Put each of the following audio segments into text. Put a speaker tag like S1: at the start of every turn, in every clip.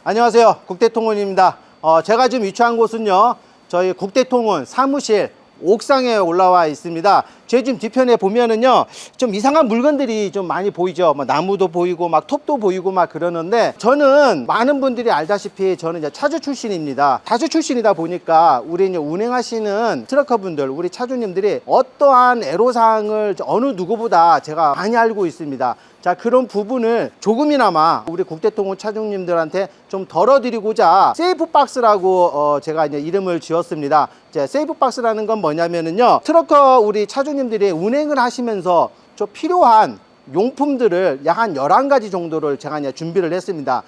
S1: 안녕하세요. 국대통운입니다. 제가 지금 위치한 곳은요, 저희 국대통운 사무실 옥상에 올라와 있습니다. 제 지금 뒤편에 보면은요, 좀 이상한 물건들이 좀 많이 보이죠. 뭐 나무도 보이고 막 톱도 보이고 막 그러는데, 저는 많은 분들이 알다시피 저는 이제 차주 출신입니다. 차주 출신이다 보니까 우리 이제 운행하시는 트러커 분들, 우리 차주님들이 어떠한 애로사항을 어느 누구보다 제가 많이 알고 있습니다. 자, 그런 부분을 조금이나마 우리 국대통운 차주님들한테 좀 덜어드리고자 세이프박스라고 제가 이제 이름을 지었습니다. 이제 세이프박스라는 건 뭐냐면은요, 트러커 우리 차주님들이 운행을 하시면서 좀 필요한 용품들을 약 한 11가지 정도를 제가 이제 준비를 했습니다.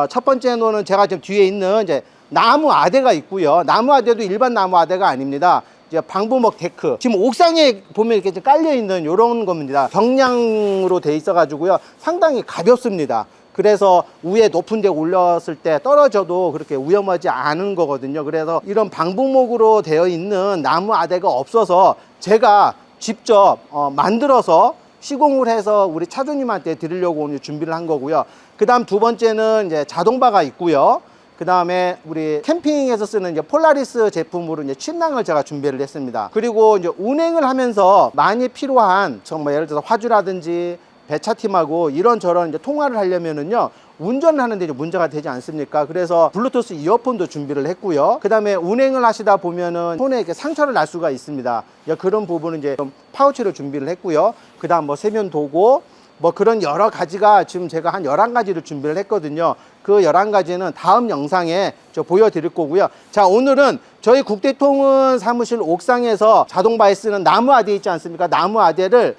S1: 첫 번째로는 제가 지금 뒤에 있는 이제 나무 아대가 있고요. 나무 아대도 일반 나무 아대가 아닙니다. 이제 방부목 데크, 지금 옥상에 보면 이렇게 깔려 있는 이런 겁니다. 경량으로 돼 있어 가지고요, 상당히 가볍습니다. 그래서 위에 높은 데 올렸을 때 떨어져도 그렇게 위험하지 않은 거거든요. 그래서 이런 방부목으로 되어 있는 나무 아대가 없어서 제가 직접 만들어서 시공을 해서 우리 차주님한테 드리려고 오늘 준비를 한 거고요. 그 다음 두 번째는 이제 자동바가 있고요. 그 다음에 우리 캠핑에서 쓰는 이제 폴라리스 제품으로 이제 침낭을 제가 준비를 했습니다. 그리고 이제 운행을 하면서 많이 필요한 정말 예를 들어서 화주라든지 배차팀하고 이런저런 이제 통화를 하려면은요, 운전을 하는데 이제 문제가 되지 않습니까? 그래서 블루투스 이어폰도 준비를 했고요. 그 다음에 운행을 하시다 보면은 손에 이렇게 상처를 날 수가 있습니다. 그런 부분은 이제 좀 파우치를 준비를 했고요. 그 다음 뭐 세면 도구, 뭐 그런 여러 가지가 지금 제가 한 11가지를 준비를 했거든요. 그 11가지는 다음 영상에 저 보여드릴 거고요. 자, 오늘은 저희 국대통운 사무실 옥상에서 자동바에 쓰는 나무 아대 있지 않습니까? 나무 아대를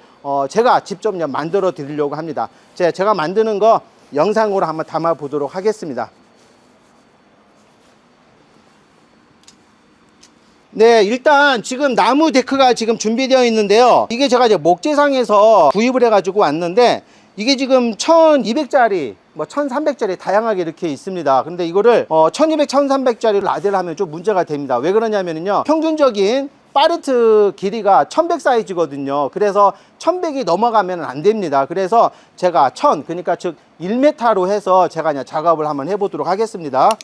S1: 제가 직접 만들어 드리려고 합니다. 제가 만드는 거 영상으로 한번 담아 보도록 하겠습니다. 네, 일단 지금 나무 데크가 지금 준비되어 있는데요. 이게 제가 이제 목재상에서 구입을 해가지고 왔는데, 이게 지금 1200짜리, 뭐 1300짜리 다양하게 이렇게 있습니다. 근데 이거를 1200, 1300짜리를 아대를 하면 좀 문제가 됩니다. 왜 그러냐면요, 평균적인 팔레트 길이가 1100 사이즈거든요. 그래서 1100이 넘어가면 안 됩니다. 그래서 제가 그러니까 즉 1m로 해서 제가 그냥 작업을 한번 해보도록 하겠습니다.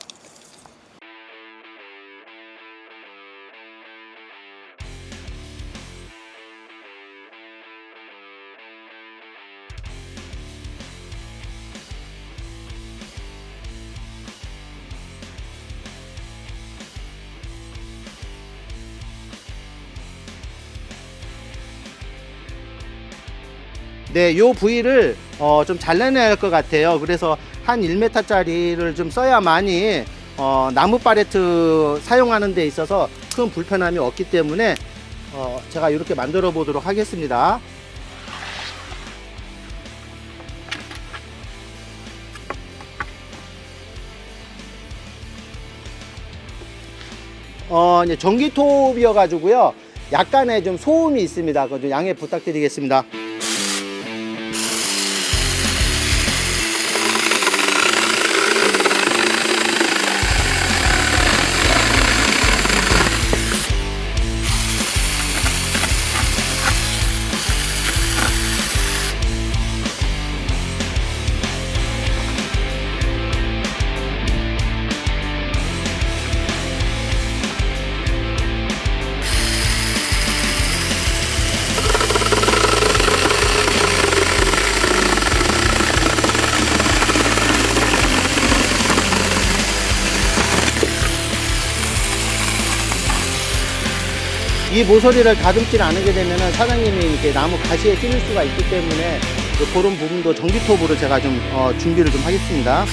S1: 네, 요 부위를 좀 잘라내야 할 것 같아요. 그래서 한 1m짜리를 좀 써야만이 나무 팔레트 사용하는 데 있어서 큰 불편함이 없기 때문에 제가 이렇게 만들어 보도록 하겠습니다. 이제 전기톱이어 가지고요, 약간의 좀 소음이 있습니다. 그거 좀 양해 부탁드리겠습니다. 이 모서리를 다듬지 않게 되면 사장님이 이렇게 나무 가시에 찔릴 수가 있기 때문에 그런 부분도 전기톱으로 제가 좀 준비를 좀 하겠습니다.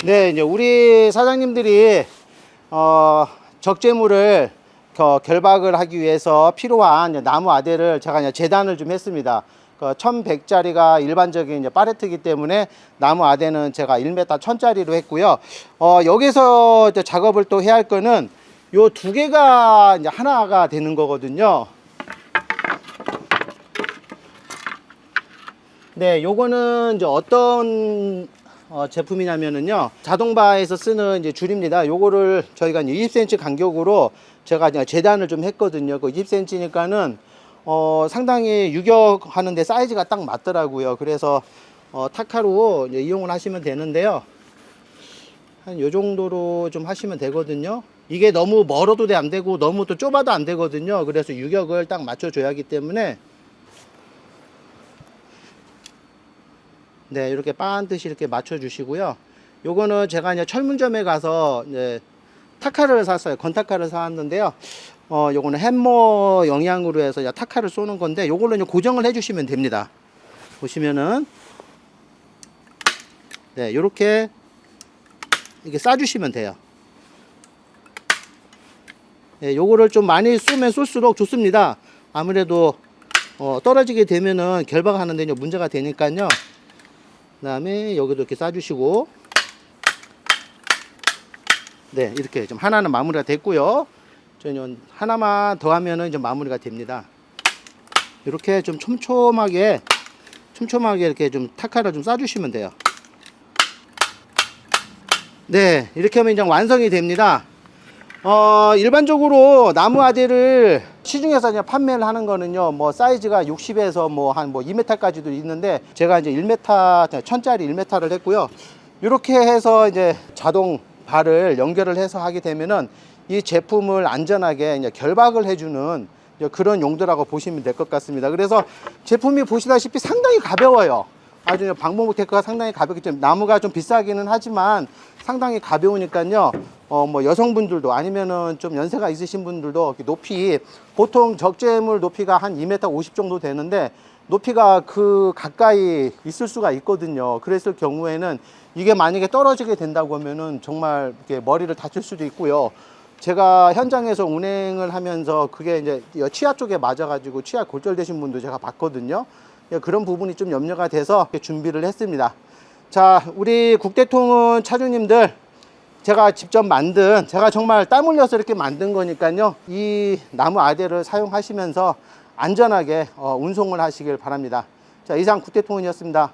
S1: 네, 이제 우리 사장님들이 적재물을 결박을 하기 위해서 필요한 이제 나무 아대를 제가 이제 재단을 좀 했습니다. 1100짜리가 일반적인 이제 팔레트이기 때문에 나무 아대는 제가 1m 1000짜리로 했고요. 여기서 이제 작업을 또 해야 할 거는 요 두 개가 이제 하나가 되는 거거든요. 네, 요거는 이제 어떤 제품이냐면은요, 자동바에서 쓰는 이제 줄입니다. 요거를 저희가 이제 20cm 간격으로 제가 이제 재단을 좀 했거든요. 그 20cm니까는 상당히 유격하는데 사이즈가 딱 맞더라고요. 그래서 타카로 이제 이용을 하시면 되는데요. 한 요 정도로 좀 하시면 되거든요. 이게 너무 멀어도 안 되고 너무 또 좁아도 안 되거든요. 그래서 유격을 딱 맞춰줘야 하기 때문에 네, 이렇게 반드시 이렇게 맞춰 주시고요. 요거는 제가 이제 철문점에 가서 이제 타카를 샀어요. 건타카를 사왔는데요. 요거는 햄머 영양으로 해서 타카를 쏘는 건데, 요걸로 이제 고정을 해 주시면 됩니다. 보시면은 네, 요렇게 이렇게 싸 주시면 돼요. 네, 요거를 좀 많이 쏘면 쏠수록 좋습니다. 아무래도 떨어지게 되면은 결박하는데 문제가 되니까요. 그 다음에 여기도 이렇게 싸주시고, 네, 이렇게 좀 하나는 마무리가 됐고요. 저는 하나만 더 하면은 이제 마무리가 됩니다. 이렇게 좀 촘촘하게 이렇게 좀 타카를 좀 싸주시면 돼요. 네, 이렇게 하면 이제 완성이 됩니다. 일반적으로 나무 아대를 시중에서 그냥 판매를 하는 거는요, 뭐 사이즈가 60에서 뭐 한 2m까지도 있는데, 제가 이제 1m 1000짜리 1m를 했고요. 이렇게 해서 이제 자동 발을 연결을 해서 하게 되면은 이 제품을 안전하게 이제 결박을 해주는 그런 용도라고 보시면 될 것 같습니다. 그래서 제품이 보시다시피 상당히 가벼워요. 아주 방범목 테크가 상당히 가볍기 때문에, 나무가 좀 비싸기는 하지만 상당히 가벼우니까요. 뭐 여성분들도 아니면은 좀 연세가 있으신 분들도 높이, 보통 적재물 높이가 한 2m 50 정도 되는데 높이가 그 가까이 있을 수가 있거든요. 그랬을 경우에는 이게 만약에 떨어지게 된다고 하면은 정말 이렇게 머리를 다칠 수도 있고요. 제가 현장에서 운행을 하면서 그게 이제 치아 쪽에 맞아가지고 치아 골절되신 분도 제가 봤거든요. 그런 부분이 좀 염려가 돼서 준비를 했습니다. 자, 우리 국대통운 차주님들, 제가 직접 만든, 제가 정말 땀 흘려서 이렇게 만든 거니까요, 이 나무 아대를 사용하시면서 안전하게 운송을 하시길 바랍니다. 자, 이상 국대통운이었습니다.